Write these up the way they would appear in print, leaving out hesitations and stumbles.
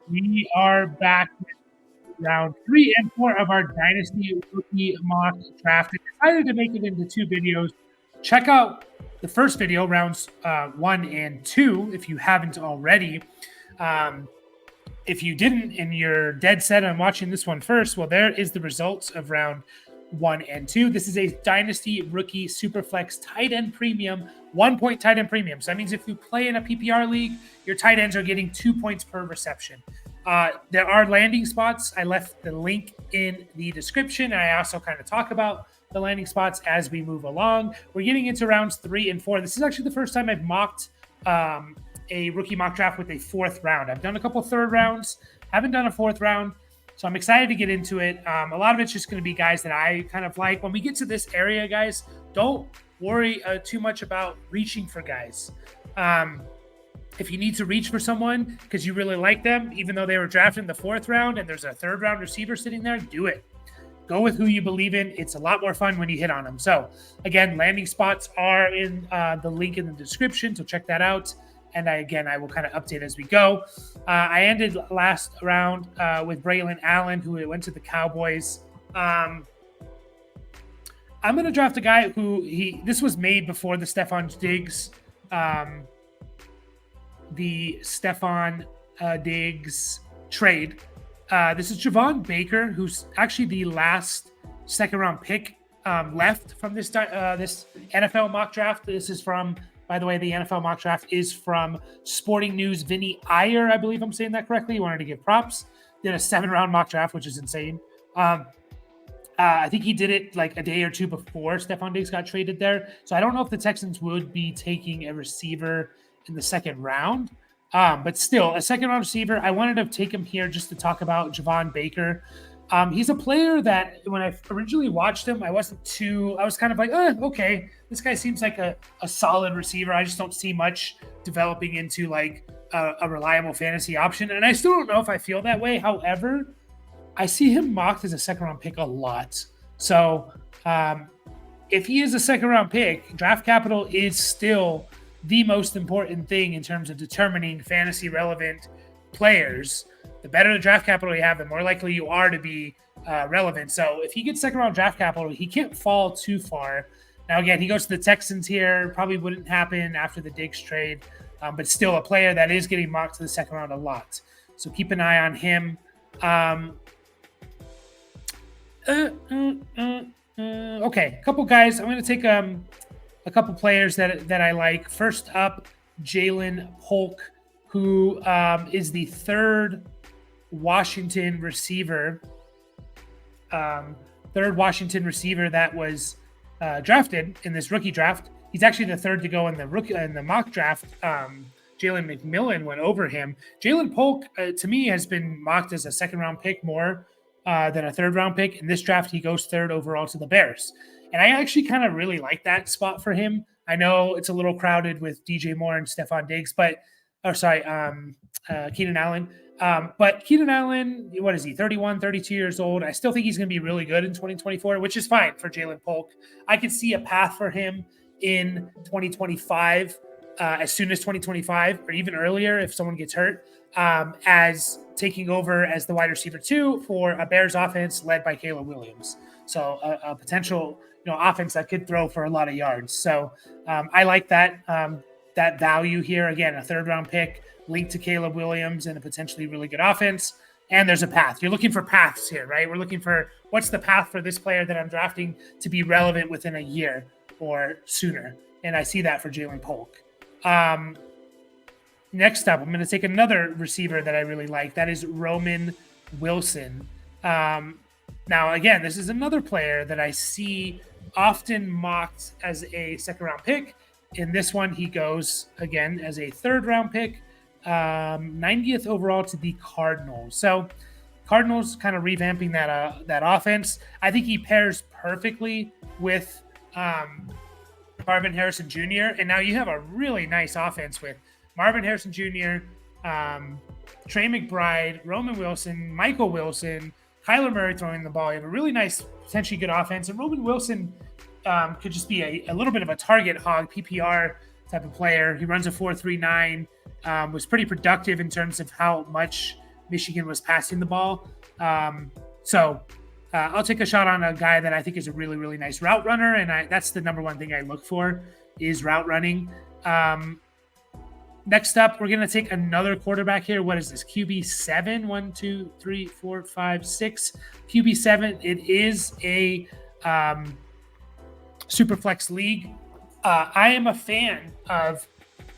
We are back with round 3 and 4 of our Dynasty rookie mock draft. I decided to make it into 2 videos. Check out the first video, rounds 1 and 2, if you haven't already. Um, if you didn't and you're dead set on watching this one first, well, there is the results of round 1 and 2. This is a Dynasty rookie superflex tight end premium, 1 point tight end premium. So that means if you play in a PPR league, your tight ends are getting 2 points per reception. There are landing spots. I left the link in the description. And I also kind of talk about the landing spots as we move along. We're getting into rounds 3 and 4. This is actually the first time I've mocked a rookie mock draft with a 4th round. I've done a couple 3rd rounds, haven't done a 4th round. So I'm excited to get into it. A lot of it's just going to be guys that I kind of like. When we get to this area, guys, don't worry too much about reaching for guys. If you need to reach for someone because you really like them, even though they were drafted in the 4th round and there's a 3rd round receiver sitting there, do it. Go with who you believe in. It's a lot more fun when you hit on them. So again, landing spots are in the link in the description, so check that out. And I will kind of update as we go. I ended last round with Braylon Allen, who went to the Cowboys. I'm going to draft a guy who this was made before the Stephon Diggs trade. This is Javon Baker, who's actually the last 2nd round pick left from this NFL mock draft. This is from, by the way, the NFL mock draft is from Sporting News. Vinny Iyer, I believe I'm saying that correctly. He wanted to give props. Did a 7-round mock draft, which is insane. I think he did it like a day or two before Stephon Diggs got traded there. So I don't know if the Texans would be taking a receiver in the 2nd round. But still, a 2nd round receiver. I wanted to take him here just to talk about Javon Baker. He's a player that when I originally watched him, I was kind of like, okay, this guy seems like a solid receiver. I just don't see much developing into like a reliable fantasy option. And I still don't know if I feel that way. However, I see him mocked as a 2nd round pick a lot. So if he is a 2nd round pick, draft capital is still the most important thing in terms of determining fantasy relevant players. The better the draft capital you have, the more likely you are to be relevant. So if he gets 2nd round draft capital, he can't fall too far. Now, again, he goes to the Texans here. Probably wouldn't happen after the Diggs trade, but still a player that is getting mocked to the 2nd round a lot. So keep an eye on him. Okay, a couple guys. I'm going to take a couple players that I like. First up, Jalen Polk, who is the 3rd Washington receiver. 3rd Washington receiver that was drafted in this rookie draft. He's actually the 3rd to go in the mock draft. Jalen McMillan went over him. Jalen Polk, to me, has been mocked as a 2nd round pick more than a 3rd round pick. In this draft, he goes 3rd overall to the Bears. And I actually kind of really like that spot for him. I know it's a little crowded with DJ Moore and Stephon Diggs, Keenan Allen. But Keenan Allen, what is he, 31, 32 years old? I still think he's going to be really good in 2024, which is fine for Jalen Polk. I could see a path for him in 2025, as soon as 2025, or even earlier if someone gets hurt, as taking over as the wide receiver 2 for a Bears offense led by Caleb Williams. So a potential offense that could throw for a lot of yards. So I like that value here. Again, a 3rd round pick linked to Caleb Williams and a potentially really good offense. And there's a path. You're looking for paths here, right? We're looking for what's the path for this player that I'm drafting to be relevant within a year or sooner. And I see that for Jalen Polk. Next up, I'm going to take another receiver that I really like. That is Roman Wilson. Now, again, this is another player that I see often mocked as a 2nd round pick. In this one, he goes, again, as a 3rd round pick, 90th overall to the Cardinals. So Cardinals kind of revamping that offense. I think he pairs perfectly with Marvin Harrison Jr. And now you have a really nice offense with Marvin Harrison Jr., Trey McBride, Roman Wilson, Michael Wilson, Kyler Murray throwing the ball. You have a really nice, potentially good offense. And Roman Wilson could just be a little bit of a target hog, PPR type of player. He runs a 4.39, was pretty productive in terms of how much Michigan was passing the ball. So I'll take a shot on a guy that I think is a really, really nice route runner. And that's the number one thing I look for is route running. Next up, we're going to take another quarterback here. What is this? QB7? 1, 2, 3, 4, 5, 6. QB7. It is a superflex league. I am a fan of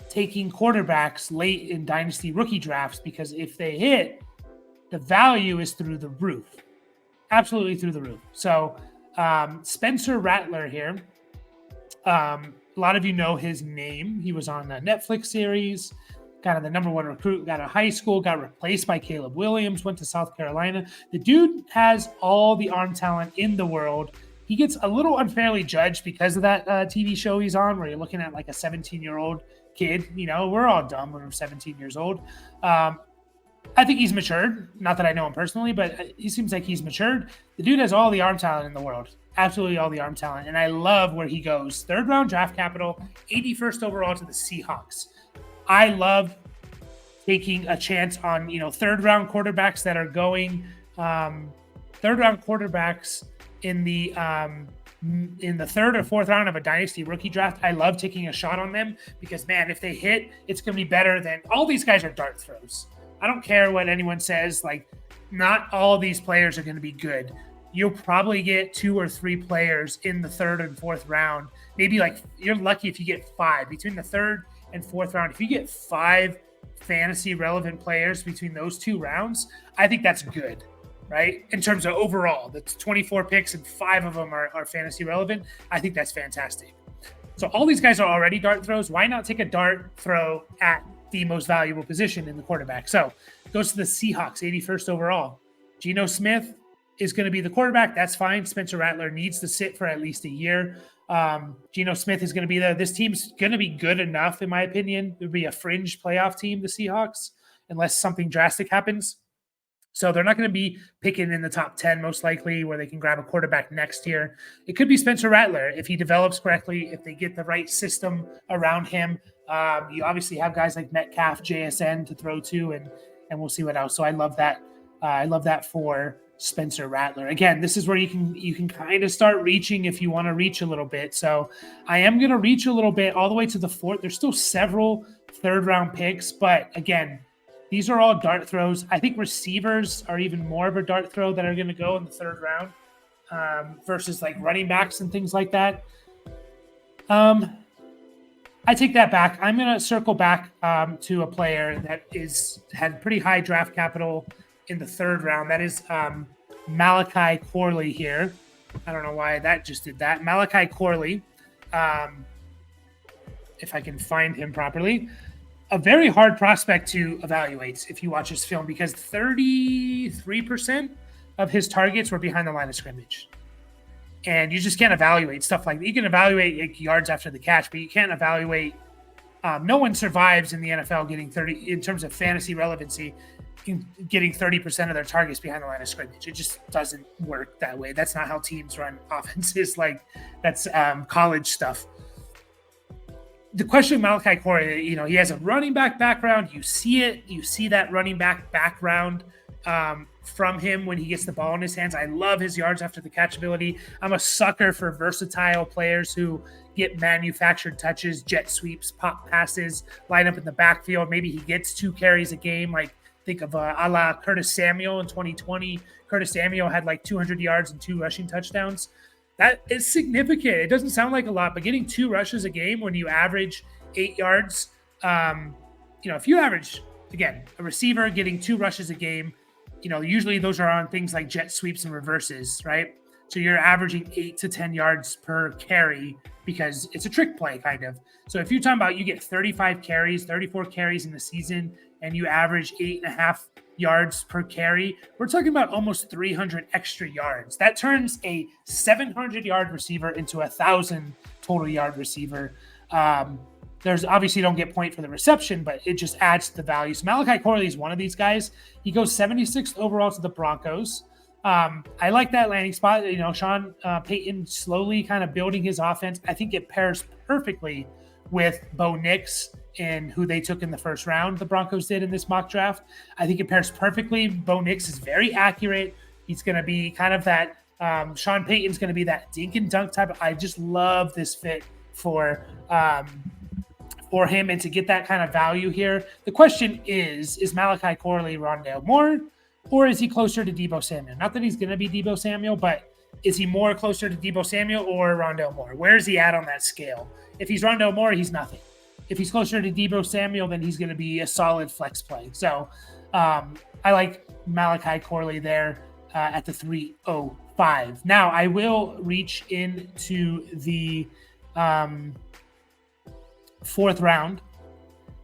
taking quarterbacks late in Dynasty rookie drafts because if they hit, the value is through the roof. Absolutely through the roof. So Spencer Rattler here. A lot of you know his name. He was on a Netflix series, kind of the number one recruit, got out of high school, got replaced by Caleb Williams, went to South Carolina. The dude has all the arm talent in the world. He gets a little unfairly judged because of that TV show he's on where you're looking at like a 17-year-old kid. You know, we're all dumb when we're 17 years old. I think he's matured. Not that I know him personally, but he seems like he's matured. The dude has all the arm talent in the world. Absolutely all the arm talent. And I love where he goes. 3rd round draft capital, 81st overall to the Seahawks. I love taking a chance on, 3rd round quarterbacks that are going 3rd round quarterbacks in the 3rd or 4th round of a dynasty rookie draft. I love taking a shot on them because, man, if they hit, it's going to be better than all these guys are dart throws. I don't care what anyone says. Like, not all of these players are going to be good. You'll probably get 2 or 3 players in the 3rd and 4th round. Maybe like you're lucky if you get 5 between the 3rd and 4th round. If you get 5 fantasy relevant players between those 2 rounds, I think that's good, right? In terms of overall, that's 24 picks and 5 of them are fantasy relevant. I think that's fantastic. So all these guys are already dart throws. Why not take a dart throw at the most valuable position in the quarterback? So goes to the Seahawks, 81st overall. Geno Smith is going to be the quarterback. That's fine. Spencer Rattler needs to sit for at least a year. Geno Smith is going to be there. This team's going to be good enough, in my opinion. It would be a fringe playoff team, the Seahawks, unless something drastic happens. So they're not going to be picking in the top 10, most likely, where they can grab a quarterback next year. It could be Spencer Rattler if he develops correctly, if they get the right system around him. You obviously have guys like Metcalf, JSN to throw to, and we'll see what else. So I love that. I love that for Spencer Rattler. Again, this is where you can kind of start reaching if you want to reach a little bit. So I am going to reach a little bit all the way to the 4th. There's still several 3rd round picks, but again, these are all dart throws. I think receivers are even more of a dart throw that are going to go in the 3rd round versus like running backs and things like that. I take that back. I'm going to circle back to a player that had pretty high draft capital in the 3rd round. That is Malachi Corley here. I don't know why that just did that. Malachi Corley, if I can find him properly, a very hard prospect to evaluate if you watch his film because 33% of his targets were behind the line of scrimmage. And you just can't evaluate stuff like that. You can evaluate like yards after the catch, but you can't evaluate. No one survives in the NFL getting 30 in terms of fantasy relevancy, getting 30% of their targets behind the line of scrimmage. It just doesn't work that way. That's not how teams run offenses. Like that's college stuff. The question of Malachi Corey, he has a running back background. You see it. You see that running back background from him when he gets the ball in his hands. I love his yards after the catch ability. I'm a sucker for versatile players who get manufactured touches, jet sweeps, pop passes, line up in the backfield. Maybe he gets 2 carries a game. Like think of a la Curtis Samuel in 2020. Curtis Samuel had like 200 yards and 2 rushing touchdowns. That is significant. It doesn't sound like a lot, but getting 2 rushes a game when you average 8 yards, if you average, again, a receiver getting 2 rushes a game, usually those are on things like jet sweeps and reverses, right? So you're averaging 8 to 10 yards per carry because it's a trick play kind of. So if you're talking about you get 35 carries, 34 carries in the season, and you average 8.5 yards per carry, we're talking about almost 300 extra yards. That turns a 700-yard receiver into 1,000 total yard receiver. There's obviously you don't get point for the reception, but it just adds to the value. So Malachi Corley is one of these guys. He goes 76th overall to the Broncos. I like that landing spot. Sean Payton slowly kind of building his offense. I think it pairs perfectly with Bo Nix in who they took in the first round. The Broncos did in this mock draft. I think it pairs perfectly. Bo Nix is very accurate. He's going to be kind of that. Sean Payton's going to be that dink and dunk type. I just love this fit for him and to get that kind of value here. The question is Malachi Corley Rondale Moore, or is he closer to Deebo Samuel? Not that he's going to be Deebo Samuel, but is he more closer to Deebo Samuel or Rondale Moore? Where is he at on that scale? If he's Rondale Moore, he's nothing. If he's closer to Deebo Samuel, then he's going to be a solid flex play. So I like Malachi Corley there at the 305. Now I will reach into the fourth round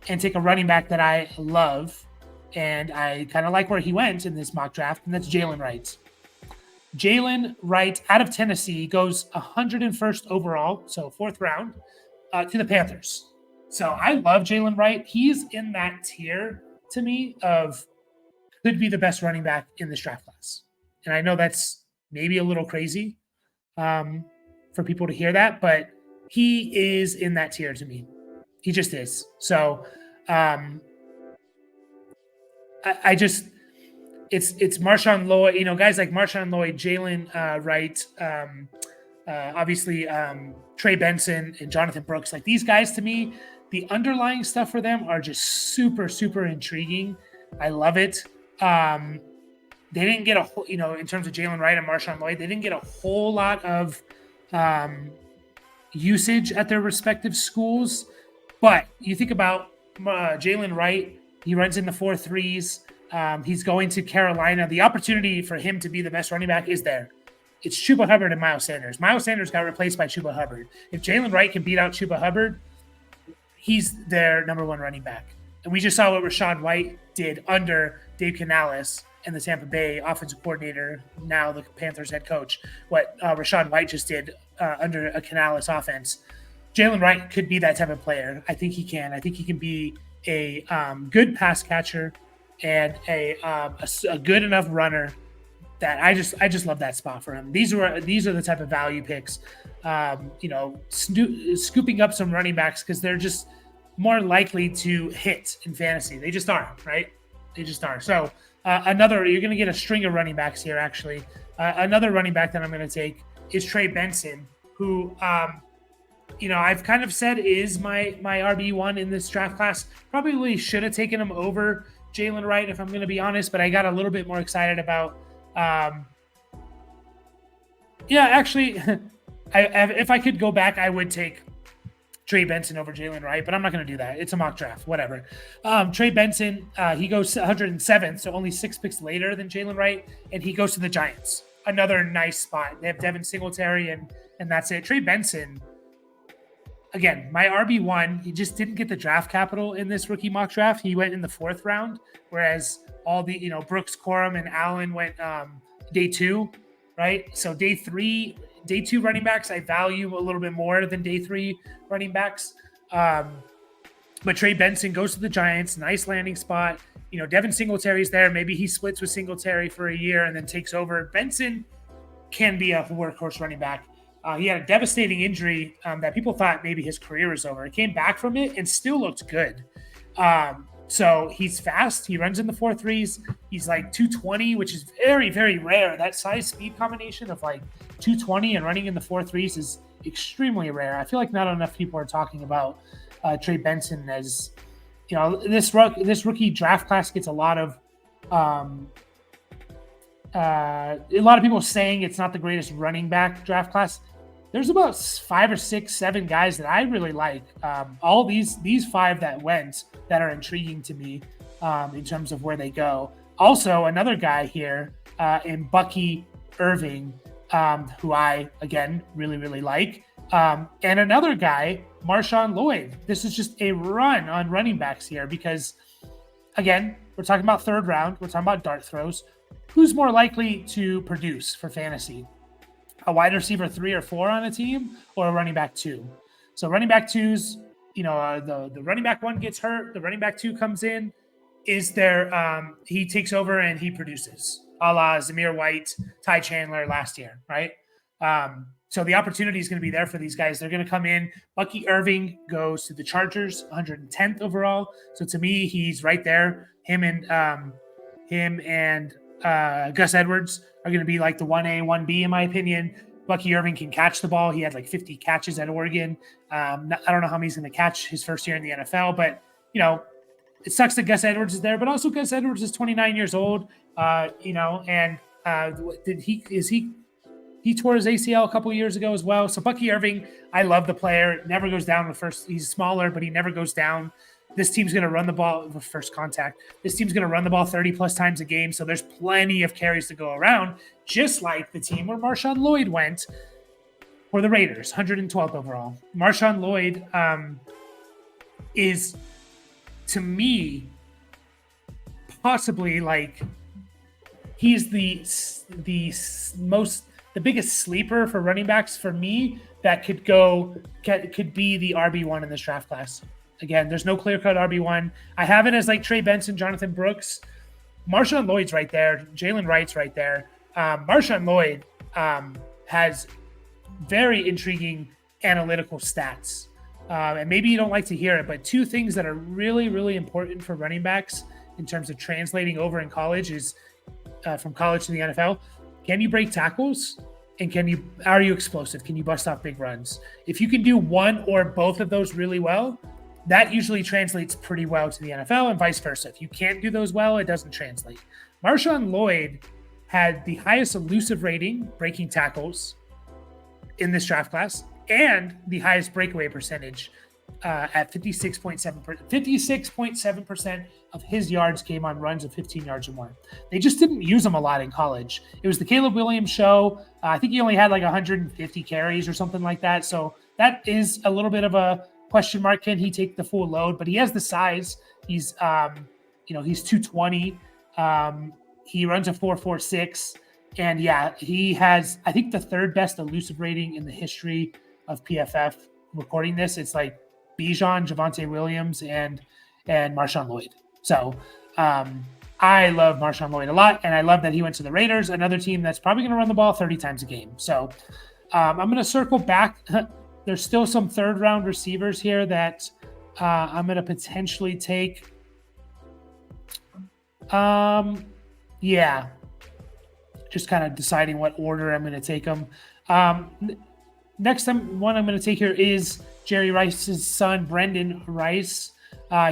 and take a running back that I love, and I kind of like where he went in this mock draft, and that's Jalen Wright. Jalen Wright out of Tennessee goes 101st overall, so fourth round, to the Panthers. So I love Jalen Wright. He's in that tier to me of could be the best running back in this draft class. And I know that's maybe a little crazy for people to hear that, but he is in that tier to me. He just is. So I just it's Marshawn Lloyd, guys like Marshawn Lloyd, Jalen Wright, obviously Trey Benson and Jonathan Brooks. Like these guys to me, the underlying stuff for them are just super, super intriguing. I love it. They didn't get a whole, in terms of Jalen Wright and Marshawn Lloyd, they didn't get a whole lot of usage at their respective schools. But you think about Jalen Wright, he runs in the 4.3s. He's going to Carolina. The opportunity for him to be the best running back is there. It's Chuba Hubbard and Miles Sanders. Miles Sanders got replaced by Chuba Hubbard. If Jalen Wright can beat out Chuba Hubbard, he's their number one running back. And we just saw what Rachaad White did under Dave Canales and the Tampa Bay offensive coordinator, now the Panthers head coach, what Rachaad White just did under a Canales offense. Jalen Wright could be that type of player. I think he can. I think he can be a good pass catcher and a good enough runner that I just love that spot for him. These are the type of value picks, scooping up some running backs because they're just more likely to hit in fantasy. They just are, right? They just are. So you're going to get a string of running backs here, actually. Another running back that I'm going to take is Trey Benson, who, I've kind of said is my RB1 in this draft class. Probably should have taken him over Jalen Wright, if I'm going to be honest, but I got a little bit more excited about if I could go back, I would take Trey Benson over Jalen Wright, but I'm not going to do that. It's a mock draft, whatever. Trey Benson, he goes 107th, so only 6 picks later than Jalen Wright, and he goes to the Giants. Another nice spot. They have Devin Singletary, and that's it. Trey Benson, again, my RB1, he just didn't get the draft capital in this rookie mock draft. He went in the 4th round, whereas all the, Brooks, Corum, and Allen went day 2, right? So day 2 running backs, I value a little bit more than day 3 running backs. But Trey Benson goes to the Giants, nice landing spot. Devin Singletary's there. Maybe he splits with Singletary for a year and then takes over. Benson can be a workhorse running back. He had a devastating injury that people thought maybe his career was over. He came back from it and still looked good. So he's fast. He runs in the 4.3s. He's like 220, which is very, very rare. That size speed combination of like 220 and running in the 4.3s is extremely rare. I feel like not enough people are talking about Trey Benson as, this rookie draft class gets a lot of people saying it's not the greatest running back draft class. There's about 5 or 6, 7 guys that I really like. All these 5 that went that are intriguing to me in terms of where they go. Also, another guy here in Bucky Irving, who I, again, really, really like. And another guy, Marshawn Lloyd. This is just a run on running backs here because, again, we're talking about 3rd round. We're talking about dart throws. Who's more likely to produce for fantasy? A wide receiver 3 or 4 on a team or a running back 2? So running back 2s, the running back 1 gets hurt. The running back 2 comes in. He takes over and he produces, a la Zamir White, Ty Chandler last year, right? So the opportunity is going to be there for these guys. They're going to come in. Bucky Irving goes to the Chargers, 110th overall. So to me, he's right there. Him and Gus Edwards are going to be like the 1A, 1B in my opinion. Bucky Irving can catch the ball. He had like 50 catches at Oregon. I don't know how many he's going to catch his first year in the NFL, but it sucks that Gus Edwards is there. But also Gus Edwards is 29 years old. And he tore his ACL a couple of years ago as well. So Bucky Irving, I love the player. Never goes down with first. He's smaller, but he never goes down. This team's going to run the ball with first contact. This team's going to run the ball 30 plus times a game. So there's plenty of carries to go around, just like the team where Marshawn Lloyd went for the Raiders, 112th overall. Marshawn Lloyd is, to me, possibly like he's the biggest sleeper for running backs for me that could be the RB1 in this draft class. Again, there's no clear-cut RB1. I have it as like Trey Benson, Jonathan Brooks. Marshawn Lloyd's right there. Jalen Wright's right there. Marshawn Lloyd has very intriguing analytical stats. And maybe you don't like to hear it, but two things that are really, really important for running backs in terms of translating over in college is from college to the NFL. Can you break tackles? And are you explosive? Can you bust off big runs? If you can do one or both of those really well, that usually translates pretty well to the NFL and vice versa. If you can't do those well, it doesn't translate. Marshawn Lloyd had the highest elusive rating, breaking tackles, in this draft class, and the highest breakaway percentage at 56.7% of his yards came on runs of 15 yards or more. They just didn't use him a lot in college. It was the Caleb Williams show. I think he only had like 150 carries or something like that. So that is a little bit of a question mark. Can he take the full load? But he has the size. He's, he's 220. He runs a 4.46. And yeah, he has, I think, the third best elusive rating in the history of PFF. Recording this, it's like Bijan, Javonte Williams, and Marshawn Lloyd. So I love Marshawn Lloyd a lot, and I love that he went to the Raiders, another team that's probably going to run the ball 30 times a game. So I'm going to circle back. There's still some third-round receivers here that I'm going to potentially take. Just kind of deciding what order I'm going to take them. Next one I'm going to take here is Jerry Rice's son, Brendan Rice.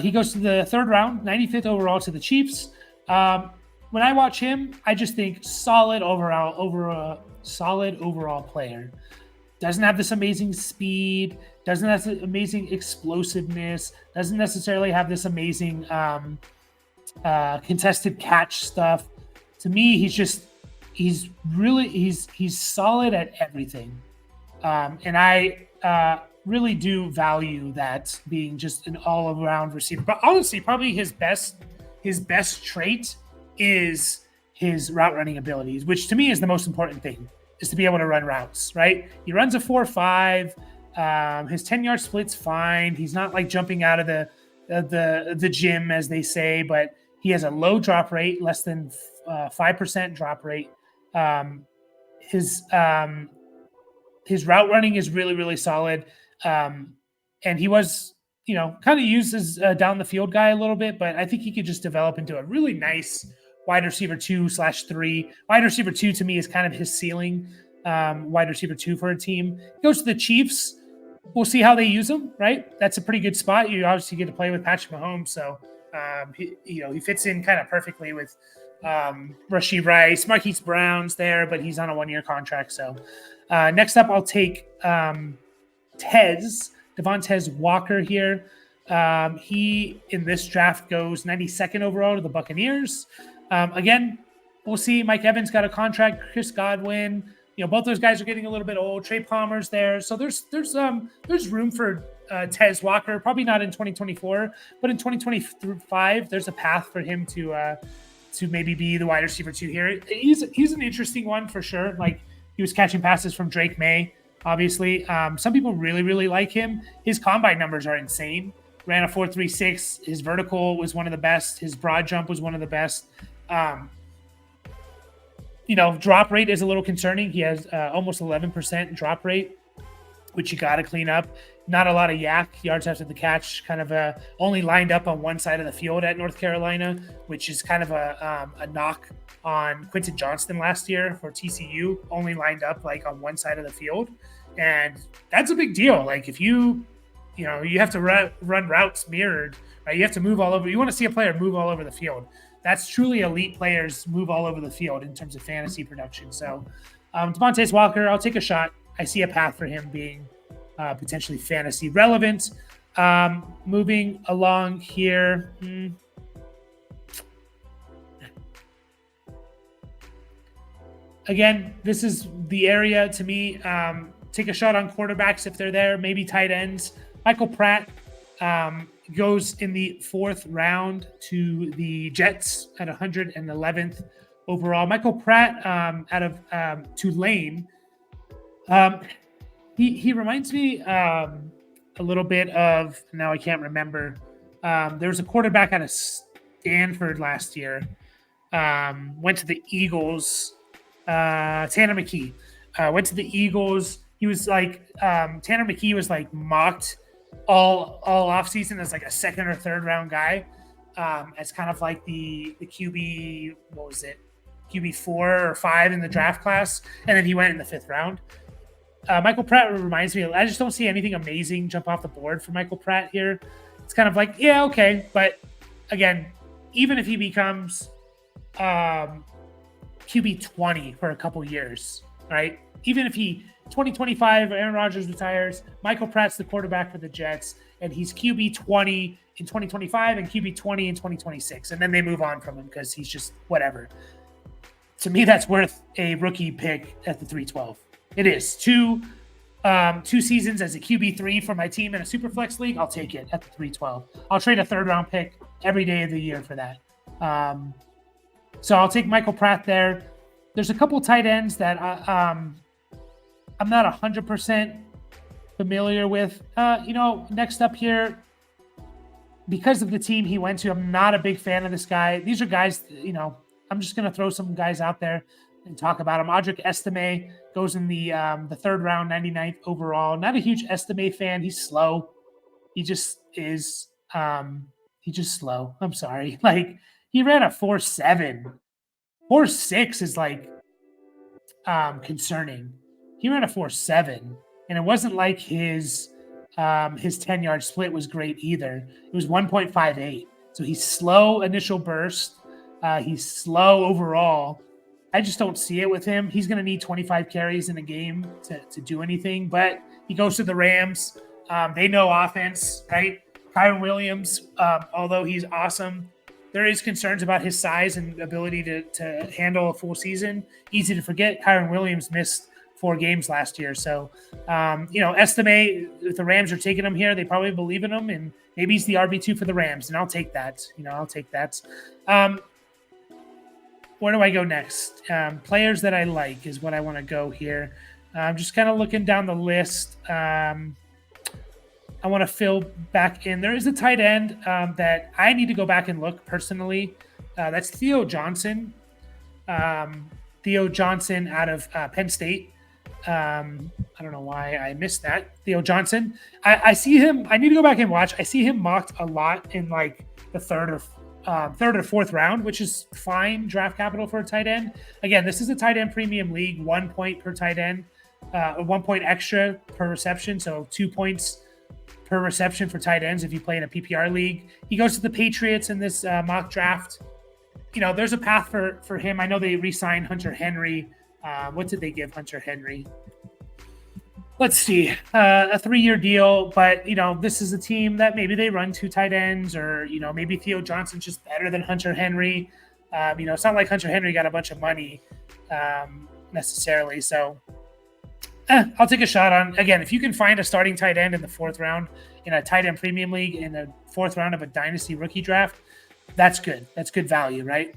He goes to the third round, 95th overall to the Chiefs. When I watch him, I just think solid overall player. Doesn't have this amazing speed, doesn't have this amazing explosiveness, doesn't necessarily have this amazing contested catch stuff. To me, he's solid at everything. And I really do value that, being just an all-around receiver. But honestly, probably his best trait is his route running abilities, which to me is the most important thing, is to be able to run routes, right? He runs a 4.5. His 10-yard split's fine. He's not like jumping out of the gym, as they say, but he has a low drop rate, less than 5% drop rate. His route running is really, really solid. And he was, kind of used as a down the field guy a little bit, but I think he could just develop into a really nice wide receiver 2/3. Wide receiver 2 to me is kind of his ceiling. Wide receiver 2 for a team. He goes to the Chiefs. We'll see how they use him, right? That's a pretty good spot. You obviously get to play with Patrick Mahomes. So, he fits in kind of perfectly with Rashee Rice. Marquise Brown's there, but he's on a 1-year contract. So next up, I'll take Devontae Walker here. He, in this draft, goes 92nd overall to the Buccaneers. Again, we'll see. Mike Evans got a contract. Chris Godwin. Both those guys are getting a little bit old. Trey Palmer's there. So there's room for Tez Walker. Probably not in 2024, but in 2025, there's a path for him to maybe be the wide receiver 2 here. He's an interesting one for sure. Like, he was catching passes from Drake May, obviously. Some people really, really like him. His combine numbers are insane. Ran a 4.36. His vertical was one of the best. His broad jump was one of the best. Drop rate is a little concerning. He has almost 11% drop rate, which you got to clean up. Not a lot of yards after the catch, kind of only lined up on one side of the field at North Carolina, which is kind of a knock on Quentin Johnston last year for TCU, only lined up like on one side of the field. And that's a big deal. Like if you have to run routes mirrored, right? You have to move all over. You want to see a player move all over the field. That's truly elite players move all over the field in terms of fantasy production. So Devontae Walker, I'll take a shot. I see a path for him being potentially fantasy relevant. Moving along here. Again, this is the area to me. Take a shot on quarterbacks if they're there, maybe tight ends. Michael Pratt goes in the 4th round to the Jets at 111th overall. Michael Pratt out of Tulane. He reminds me a little bit of, now I can't remember. There was a quarterback out of Stanford last year. Went to the Eagles. Tanner McKee went to the Eagles. He was like Tanner McKee was like mocked all offseason as like a 2nd or 3rd round guy, as kind of like the QB, what was it, QB 4 or 5 in the draft class, and then he went in the 5th round. Michael Pratt reminds me. I just don't see anything amazing jump off the board for Michael Pratt here. It's kind of like, yeah, okay, but again, even if he becomes QB 20 for a couple years, right? Even if 2025, Aaron Rodgers retires, Michael Pratt's the quarterback for the Jets, and he's QB 20 in 2025 and QB 20 in 2026, and then they move on from him because he's just whatever. To me, that's worth a rookie pick at the 312. It is. Two seasons as a QB3 for my team in a superflex league. I'll take it at the 312. I'll trade a 3rd round pick every day of the year for that. So I'll take Michael Pratt there. There's a couple tight ends that I'm not 100% familiar with. Next up here, because of the team he went to, I'm not a big fan of this guy. These are guys, I'm just going to throw some guys out there and talk about them. Audric Estime goes in the 3rd round, 99th overall. Not a huge Estime fan. He's slow. He just is. He's just slow. I'm sorry. Like, he ran a 4.7. 4.6 is like concerning. He ran a 4.7, and it wasn't like his 10-yard split was great either. It was 1.58. So he's slow initial burst. He's slow overall. I just don't see it with him. He's going to need 25 carries in a game to do anything, but he goes to the Rams. They know offense, right? Kyren Williams, although he's awesome, there is concerns about his size and ability to handle a full season. Easy to forget, Kyren Williams missed 4 games last year. So, Estime, if the Rams are taking him here, they probably believe in him, and maybe he's the RB2 for the Rams, and I'll take that. I'll take that. Where do I go next? Players that I like is what I want to go here. I'm just kind of looking down the list. I want to fill back in. There is a tight end that I need to go back and look personally. That's Theo Johnson. Theo Johnson out of Penn State. I don't know why I missed that. Theo Johnson. I see him. I need to go back and watch. I see him mocked a lot in like the 3rd or 4th round, which is fine draft capital for a tight end. Again, this is a tight end premium league, 1 point per tight end, 1 point extra per reception. So 2 points per reception for tight ends if you play in a PPR league. He goes to the Patriots in this mock draft. There's a path for him. I know they re-signed Hunter Henry. What did they give Hunter Henry? Let's see, a 3-year deal. But, this is a team that maybe they run 2 tight ends, or, maybe Theo Johnson's just better than Hunter Henry. It's not like Hunter Henry got a bunch of money necessarily. So I'll take a shot on, again, if you can find a starting tight end in the 4th round in a tight end premium league in the 4th round of a dynasty rookie draft, that's good. That's good value, right?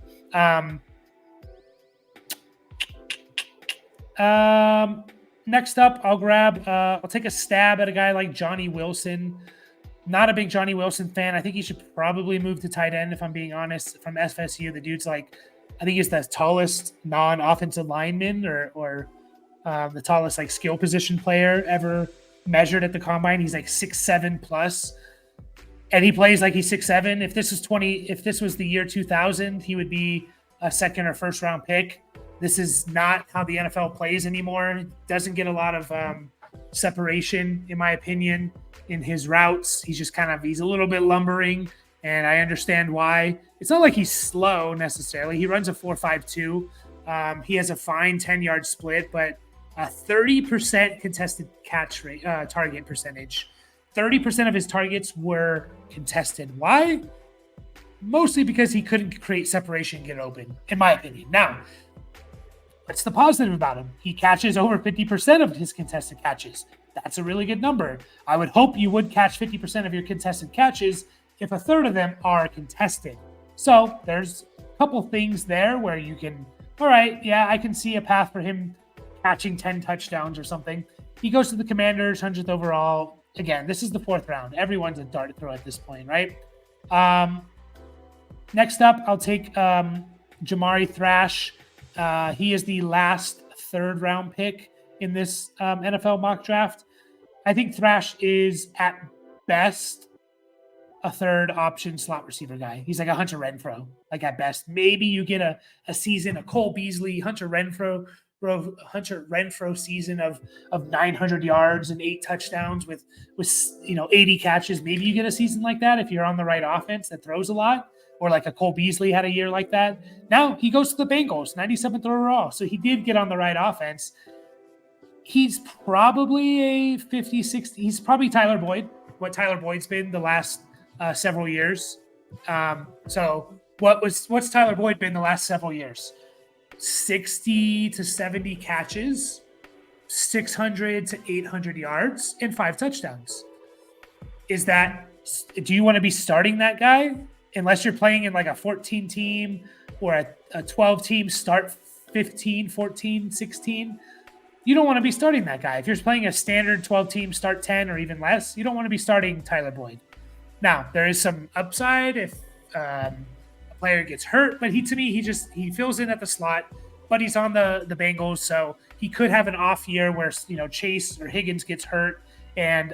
Next up, I'll take a stab at a guy like Johnny Wilson. Not a big Johnny Wilson fan. I think he should probably move to tight end, if I'm being honest, from FSU. The dude's like I think he's the tallest non-offensive lineman or the tallest like skill position player ever measured at the combine. He's like 6'7" plus, and he plays like he's 6'7". If this was the year 2000, he would be a second or first round pick. This is not how the NFL plays anymore. It doesn't get a lot of separation, in my opinion, in his routes. He's a little bit lumbering, and I understand why. It's not like he's slow necessarily. He runs a 4.52. He has a fine 10-yard split, but a 30% contested catch rate, target percentage. 30% of his targets were contested. Why? Mostly because he couldn't create separation and get open, in my opinion. Now, what's the positive about him? He catches over 50% of his contested catches. That's a really good number. I would hope you would catch 50% of your contested catches if a third of them are contested. So there's a couple things there where you can, all right, yeah, I can see a path for him catching 10 touchdowns or something. He goes to the Commanders, 100th overall. Again, this is the 4th round. Everyone's a dart throw at this point, right? Next up, I'll take Jamari Thrash. He is the last 3rd round pick in this NFL mock draft. I think Thrash is at best a 3rd option slot receiver guy. He's like a Hunter Renfrow, like at best. Maybe you get a season, a Cole Beasley, Hunter Renfrow season of 900 yards and 8 touchdowns with 80 catches. Maybe you get a season like that if you're on the right offense that throws a lot, or like a Cole Beasley had a year like that. Now he goes to the Bengals, 97th overall. So he did get on the right offense. He's probably a 50, 60. He's probably Tyler Boyd, what Tyler Boyd's been the last several years. So what's Tyler Boyd been the last several years? 60 to 70 catches, 600 to 800 yards, and 5 touchdowns. Do you want to be starting that guy? Unless you're playing in like a 14 team or a 12 team, start 15, 14, 16. You don't want to be starting that guy. If you're playing a standard 12 team, start 10 or even less, you don't want to be starting Tyler Boyd. Now, there is some upside if player gets hurt, but he fills in at the slot, but he's on the Bengals, so he could have an off year where Chase or Higgins gets hurt, and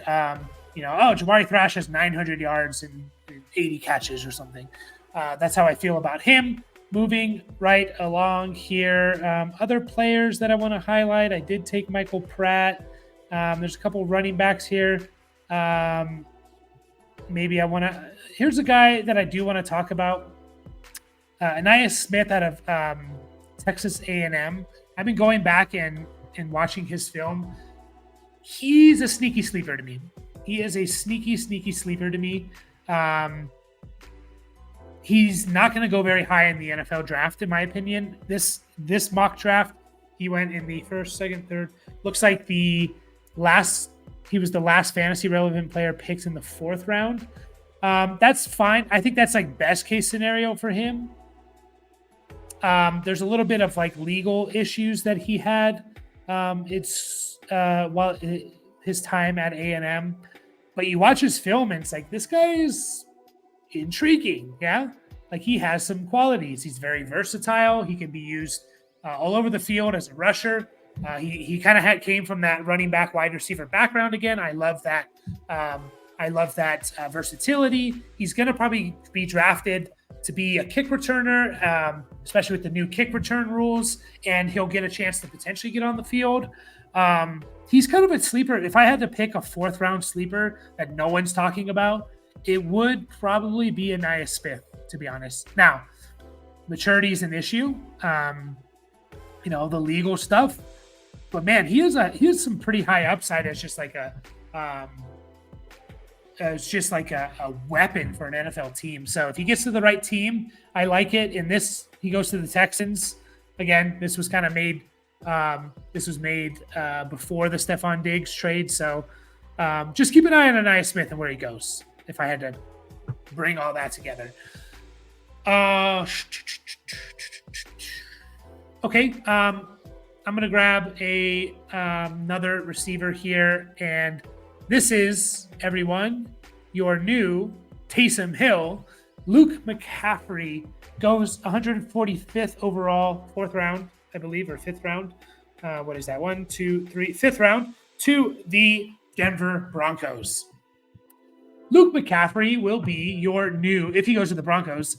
Jamari Thrash has 900 yards and 80 catches or something. That's how I feel about him. Moving right along here, other players that I want to highlight. I did take Michael Pratt. There's a couple running backs here. Here's a guy that I do want to talk about. Ainias Smith out of Texas A&M. I've been going back and watching his film. He's a sneaky sleeper to me. He is a sneaky sleeper to me. He's not going to go very high in the NFL draft, in my opinion. This mock draft, he went in the 1st, 2nd, 3rd. Looks like he was the last fantasy relevant player picked in the 4th round. That's fine. I think that's like best case scenario for him. There's a little bit of like legal issues that he had. His time at A&M, but you watch his film and it's like, this guy is intriguing. Yeah. Like he has some qualities. He's very versatile. He can be used all over the field as a rusher. He kind of came from that running back wide receiver background again. I love that. Versatility. He's going to probably be drafted to be a kick returner, especially with the new kick return rules, and he'll get a chance to potentially get on the field. He's kind of a sleeper. If I had to pick a 4th round sleeper that no one's talking about, it would probably be Ainias Smith, to be honest. Now, maturity is an issue, the legal stuff, but man, he has some pretty high upside as just like a weapon for an NFL team. So if he gets to the right team, I like it. In this, he goes to the Texans. Again, this was kind of made. This was made before the Stephon Diggs trade. So just keep an eye on Ainias Smith and where he goes. If I had to bring all that together. Okay. I'm going to grab another receiver here, and this is, everyone, your new Taysom Hill, Luke McCaffrey goes 145th overall, 4th round, I believe, or 5th round. What is that? 1, 2, 3, 5th round to the Denver Broncos. Luke McCaffrey will be your new, if he goes to the Broncos,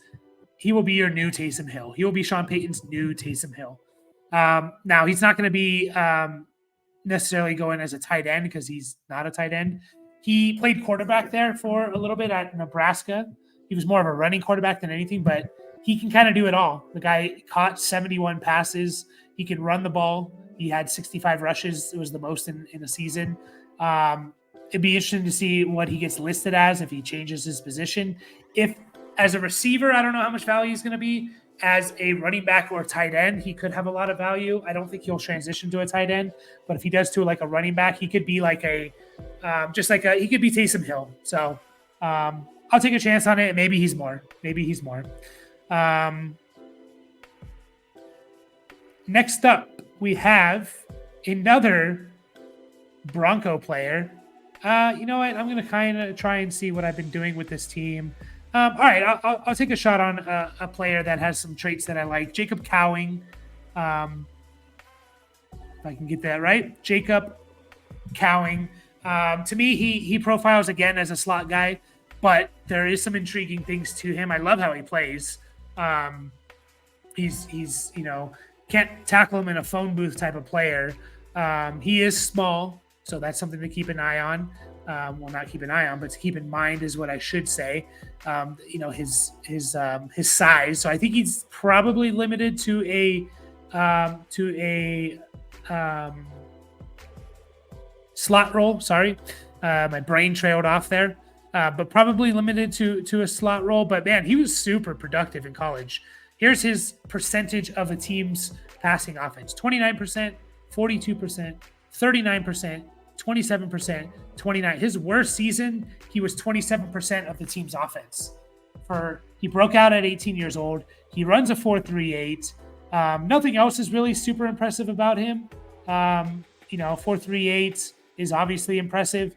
he will be your new Taysom Hill. He will be Sean Payton's new Taysom Hill. Now, he's not going to be necessarily going as a tight end because he's not a tight end. He played quarterback there for a little bit at Nebraska. He was more of a running quarterback than anything, but he can kind of do it all. The guy caught 71 passes. He can run the ball. He had 65 rushes. It was the most in a season. It'd be interesting to see what he gets listed as if he changes his position. If as a receiver, I don't know how much value he's going to be. As a running back or tight end, he could have a lot of value. I don't think he'll transition to a tight end, but if he does to like a running back, he could be like he could be Taysom Hill. So I'll take a chance on it. Maybe he's more. Next up, we have another Bronco player. You know what? I'm going to kind of try and see what I've been doing with this team. All right, I'll take a shot on a player that has some traits that I like. Jacob Cowing. If I can get that right. Jacob Cowing. To me, he profiles again as a slot guy, but there is some intriguing things to him. I love how he plays. He's can't tackle him in a phone booth type of player. He is small, so that's something to keep an eye on. Well, not keep an eye on, but to keep in mind is what I should say. His size. So I think he's probably limited to a slot role. Sorry, my brain trailed off there. But probably limited to a slot role. But man, he was super productive in college. Here's his percentage of a team's passing offense: 29%, 42%, 39%. 27%, 29. His worst season, he was 27% of the team's offense. He broke out at 18 years old. He runs a 4.38. Nothing else is really super impressive about him. 4.38 is obviously impressive.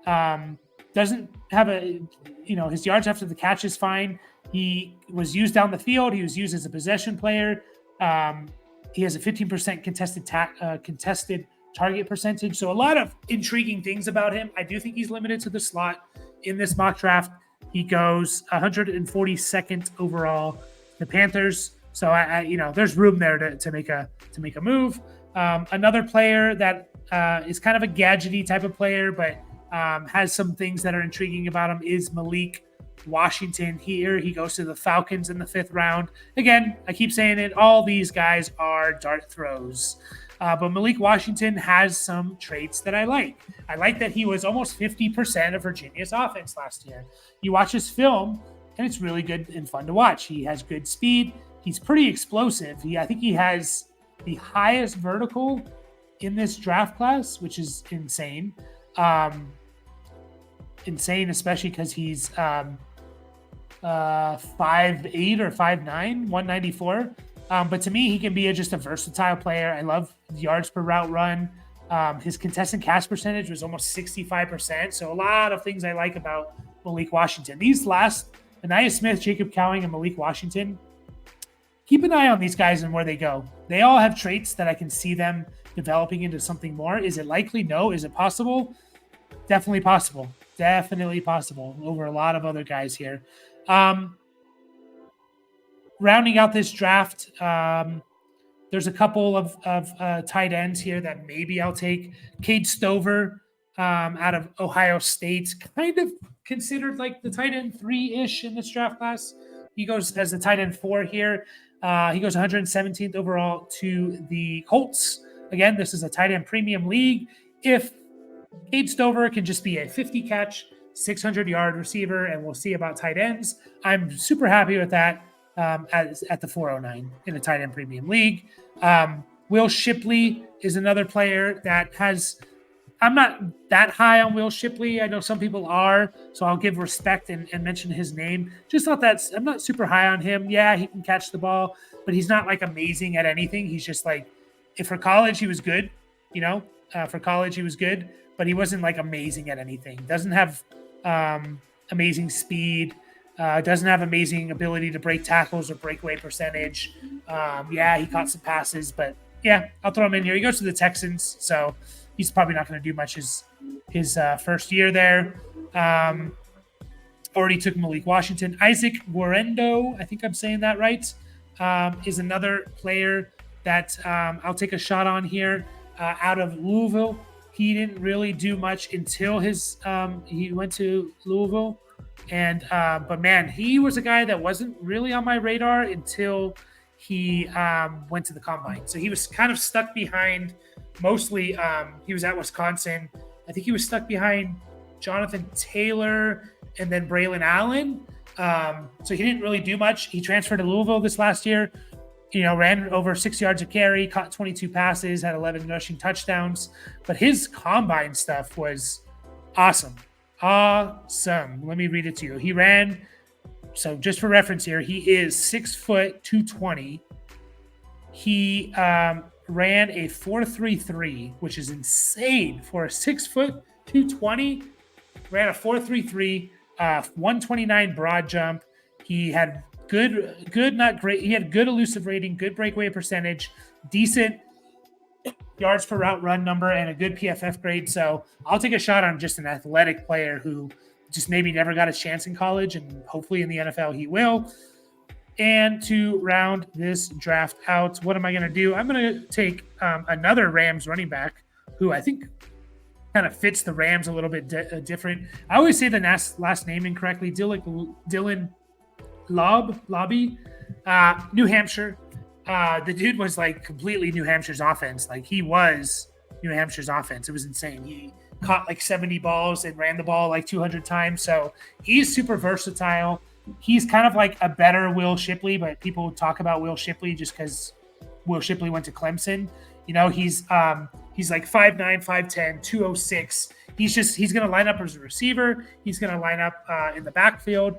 Doesn't have his yards after the catch is fine. He was used down the field. He was used as a possession player. He has a 15% contested target percentage. So a lot of intriguing things about him. I do think he's limited to the slot in this mock draft. He goes 142nd overall. The Panthers. So there's room there to make a move. Another player that is kind of a gadgety type of player, but has some things that are intriguing about him is Malik Washington. Here he goes to the Falcons in the 5th round. Again, I keep saying it. All these guys are dart throws. But Malik Washington has some traits that I like. I like that he was almost 50% of Virginia's offense last year. You watch his film, and it's really good and fun to watch. He has good speed. He's pretty explosive. I think he has the highest vertical in this draft class, which is insane. Insane, especially because he's 5'8" or 5'9", 194. But to me, he can be just a versatile player. I love yards per route run. His contested catch percentage was almost 65%. So a lot of things I like about Malik Washington. These last, Anaya Smith, Jacob Cowing, and Malik Washington, keep an eye on these guys and where they go. They all have traits that I can see them developing into something more. Is it likely? No. Is it possible? Definitely possible. Definitely possible over a lot of other guys here. Rounding out this draft, there's a couple of tight ends here that maybe I'll take. Cade Stover out of Ohio State, kind of considered like the tight end 3-ish in this draft class. He goes as a tight end 4 here. He goes 117th overall to the Colts. Again, this is a tight end premium league. If Cade Stover can just be a 50-catch, 600-yard receiver, and we'll see about tight ends, I'm super happy with that. At the 409 in a tight end premium league. Will Shipley is another player that has, I'm not that high on Will Shipley. I know some people are, so I'll give respect and mention his name. I'm not super high on him. Yeah, he can catch the ball, but he's not like amazing at anything. He's just like, if for college he was good, but he wasn't like amazing at anything. Doesn't have amazing speed. Doesn't have amazing ability to break tackles or breakaway percentage. Yeah, he caught some passes, but yeah, I'll throw him in here. He goes to the Texans, so he's probably not going to do much his first year there. Already took Malik Washington. Isaac Guarendo, I think I'm saying that right, is another player that I'll take a shot on here out of Louisville. He didn't really do much until he went to Louisville. And but man, he was a guy that wasn't really on my radar until he went to the combine. So he was kind of stuck behind. Mostly, he was at Wisconsin. I think he was stuck behind Jonathan Taylor and then Braylon Allen. So he didn't really do much. He transferred to Louisville this last year. Ran over 6 yards a carry, caught 22 passes, had 11 rushing touchdowns. But his combine stuff was awesome. Awesome. Let me read it to you. He ran, so just for reference here, he is 6 foot 220. He ran a 4.33, which is insane for a 6 foot 220. Ran a 4.33, 129 broad jump. He had good, not great. He had good elusive rating, good breakaway percentage, decent yards per route run number, and a good PFF grade. So I'll take a shot on just an athletic player who just maybe never got a chance in college, and hopefully in the NFL he will. And to round this draft out, what am I going to do? I'm going to take another Rams running back who I think kind of fits the Rams a little bit different. I always say the last name incorrectly. Dylan Lobby, New Hampshire. The dude was like completely New Hampshire's offense. Like he was New Hampshire's offense. It was insane. He caught like 70 balls and ran the ball like 200 times. So he's super versatile. He's kind of like a better Will Shipley, but people talk about Will Shipley just because Will Shipley went to Clemson. He's like 5'9", 5'10", 206. He's going to line up as a receiver. He's going to line up in the backfield.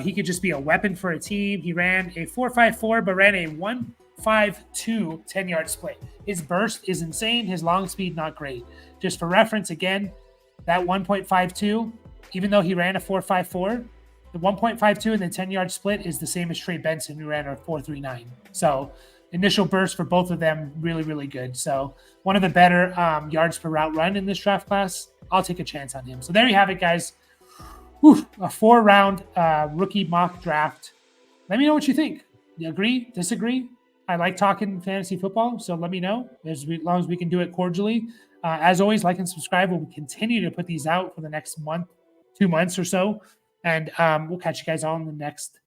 He could just be a weapon for a team. He ran a 4.54, but ran a 1.52 10-yard split. His burst is insane. His long speed, not great. Just for reference, again, that 1.52, even though he ran a 4.54, the 1.52 and the 10-yard split is the same as Trey Benson, who ran a 4.39. So initial burst for both of them, really, really good. So one of the better yards per route run in this draft class. I'll take a chance on him. So there you have it, guys. Whew, a 4-round rookie mock draft. Let me know what you think. You agree? Disagree? I like talking fantasy football, so let me know as long as we can do it cordially. As always, like and subscribe. We'll continue to put these out for the next month, 2 months or so. And we'll catch you guys all in the next